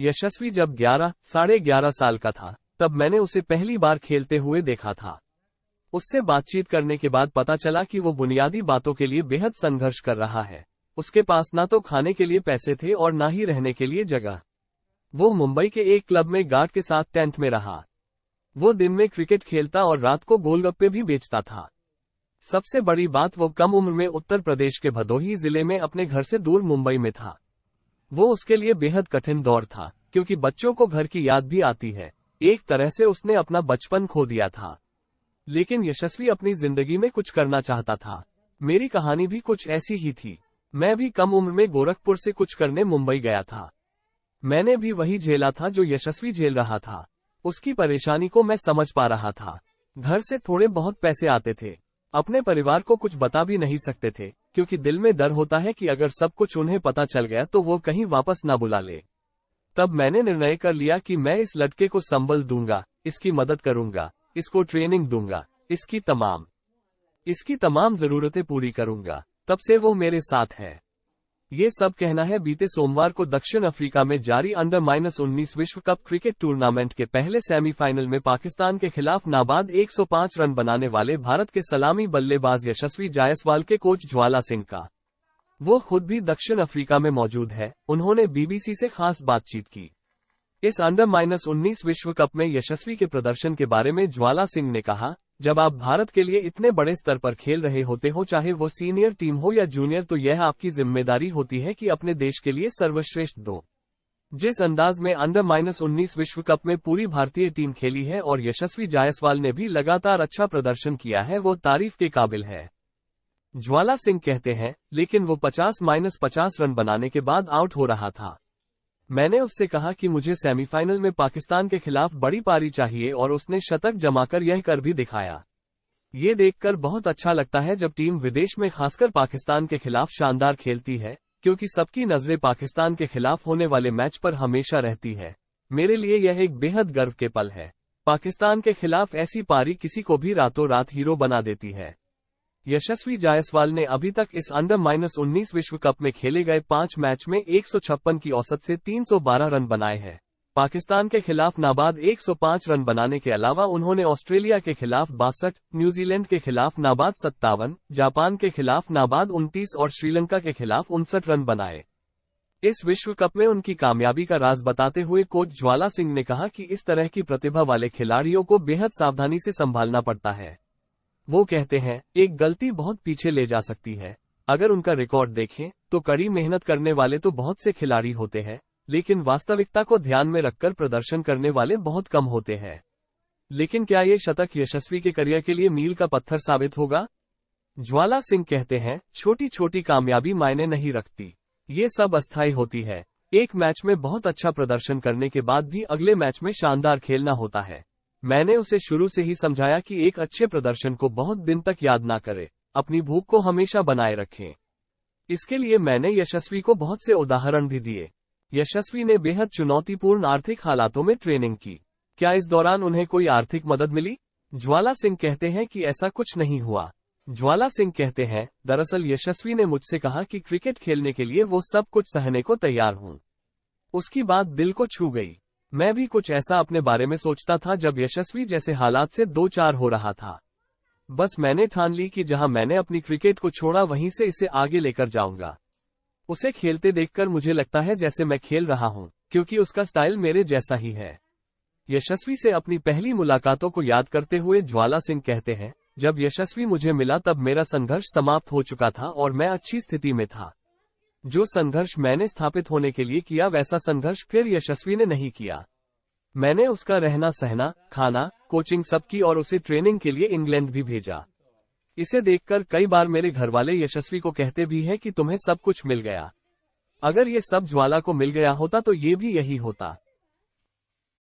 यशस्वी जब 11, साढ़े 11 साल का था तब मैंने उसे पहली बार खेलते हुए देखा था। उससे बातचीत करने के बाद पता चला कि वो बुनियादी बातों के लिए बेहद संघर्ष कर रहा है। उसके पास ना तो खाने के लिए पैसे थे और ना ही रहने के लिए जगह। वो मुंबई के एक क्लब में गार्ड के साथ टेंट में रहा। वो दिन में क्रिकेट खेलता और रात को गोलगप्पे भी बेचता था। सबसे बड़ी बात, वो कम उम्र में उत्तर प्रदेश के भदोही जिले में अपने घर से दूर मुंबई में था। वो उसके लिए बेहद कठिन दौर था, क्योंकि बच्चों को घर की याद भी आती है। एक तरह से उसने अपना बचपन खो दिया था। लेकिन यशस्वी अपनी जिंदगी में कुछ करना चाहता था। मेरी कहानी भी कुछ ऐसी ही थी। मैं भी कम उम्र में गोरखपुर से कुछ करने मुंबई गया था। मैंने भी वही झेला था जो यशस्वी झेल रहा था। उसकी परेशानी को मैं समझ पा रहा था। घर से थोड़े बहुत पैसे आते थे। अपने परिवार को कुछ बता भी नहीं सकते थे, क्योंकि दिल में डर होता है कि अगर सब कुछ उन्हें पता चल गया तो वो कहीं वापस ना बुला ले। तब मैंने निर्णय कर लिया कि मैं इस लड़के को संबल दूंगा, इसकी मदद करूंगा, इसको ट्रेनिंग दूंगा, इसकी तमाम जरूरतें पूरी करूंगा। तब से वो मेरे साथ है। ये सब कहना है बीते सोमवार को दक्षिण अफ्रीका में जारी अंडर-19 विश्व कप क्रिकेट टूर्नामेंट के पहले सेमीफाइनल में पाकिस्तान के खिलाफ नाबाद 105 रन बनाने वाले भारत के सलामी बल्लेबाज यशस्वी जायसवाल के कोच ज्वाला सिंह का। वो खुद भी दक्षिण अफ्रीका में मौजूद है। उन्होंने बीबीसी से खास बातचीत की। इस अंडर-19 विश्व कप में यशस्वी के प्रदर्शन के बारे में ज्वाला सिंह ने कहा, जब आप भारत के लिए इतने बड़े स्तर पर खेल रहे होते हो, चाहे वो सीनियर टीम हो या जूनियर, तो यह आपकी जिम्मेदारी होती है कि अपने देश के लिए सर्वश्रेष्ठ दो। जिस अंदाज में अंडर-19 विश्व कप में पूरी भारतीय टीम खेली है और यशस्वी जायसवाल ने भी लगातार अच्छा प्रदर्शन किया है, वो तारीफ के काबिल है। ज्वाला सिंह कहते हैं, लेकिन वो 50-50 रन बनाने के बाद आउट हो रहा था। मैंने उससे कहा कि मुझे सेमीफाइनल में पाकिस्तान के खिलाफ बड़ी पारी चाहिए और उसने शतक जमाकर यह कर भी दिखाया। ये देखकर बहुत अच्छा लगता है जब टीम विदेश में खासकर पाकिस्तान के खिलाफ शानदार खेलती है, क्योंकि सबकी नजरें पाकिस्तान के खिलाफ होने वाले मैच पर हमेशा रहती है। मेरे लिए यह एक बेहद गर्व के पल है। पाकिस्तान के खिलाफ ऐसी पारी किसी को भी रातों रात हीरो बना देती है। यशस्वी जायसवाल ने अभी तक इस अंडर-19 विश्व कप में खेले गए 5 मैच में 156 की औसत से 312 रन बनाए हैं। पाकिस्तान के खिलाफ नाबाद 105 रन बनाने के अलावा उन्होंने ऑस्ट्रेलिया के खिलाफ 62, न्यूजीलैंड के खिलाफ नाबाद 57, जापान के खिलाफ नाबाद 29 और श्रीलंका के खिलाफ 59 रन बनाए। इस विश्व कप में उनकी कामयाबी का राज बताते हुए कोच ज्वाला सिंह ने कहा कि इस तरह की प्रतिभा वाले खिलाड़ियों को बेहद सावधानी से संभालना पड़ता है। वो कहते हैं, एक गलती बहुत पीछे ले जा सकती है। अगर उनका रिकॉर्ड देखें तो कड़ी मेहनत करने वाले तो बहुत से खिलाड़ी होते हैं, लेकिन वास्तविकता को ध्यान में रखकर प्रदर्शन करने वाले बहुत कम होते हैं। लेकिन क्या ये शतक यशस्वी के करियर के लिए मील का पत्थर साबित होगा? ज्वाला सिंह कहते हैं, छोटी छोटी कामयाबी मायने नहीं रखती। ये सब अस्थायी होती है। एक मैच में बहुत अच्छा प्रदर्शन करने के बाद भी अगले मैच में शानदार खेलना होता है। मैंने उसे शुरू से ही समझाया कि एक अच्छे प्रदर्शन को बहुत दिन तक याद ना करे, अपनी भूख को हमेशा बनाए रखें। इसके लिए मैंने यशस्वी को बहुत से उदाहरण भी दिए। यशस्वी ने बेहद चुनौतीपूर्ण आर्थिक हालातों में ट्रेनिंग की। क्या इस दौरान उन्हें कोई आर्थिक मदद मिली? ज्वाला सिंह कहते हैं कि ऐसा कुछ नहीं हुआ। ज्वाला सिंह कहते हैं, दरअसल यशस्वी ने मुझसे कहा कि क्रिकेट खेलने के लिए वो सब कुछ सहने को तैयार हूं। उसकी बात दिल को छू गई। मैं भी कुछ ऐसा अपने बारे में सोचता था जब यशस्वी जैसे हालात से दो चार हो रहा था। बस मैंने ठान ली कि जहां मैंने अपनी क्रिकेट को छोड़ा वहीं से इसे आगे लेकर जाऊंगा। उसे खेलते देखकर मुझे लगता है जैसे मैं खेल रहा हूं, क्योंकि उसका स्टाइल मेरे जैसा ही है। यशस्वी से अपनी पहली मुलाकातों को याद करते हुए ज्वाला सिंह कहते हैं, जब यशस्वी मुझे मिला तब मेरा संघर्ष समाप्त हो चुका था और मैं अच्छी स्थिति में था। जो संघर्ष मैंने स्थापित होने के लिए किया वैसा संघर्ष फिर यशस्वी ने नहीं किया। मैंने उसका रहना सहना, खाना, कोचिंग सब की और उसे ट्रेनिंग के लिए इंग्लैंड भी भेजा। इसे देखकर कई बार मेरे घरवाले यशस्वी को कहते भी हैं कि तुम्हें सब कुछ मिल गया। अगर ये सब ज्वाला को मिल गया होता तो ये भी यही होता।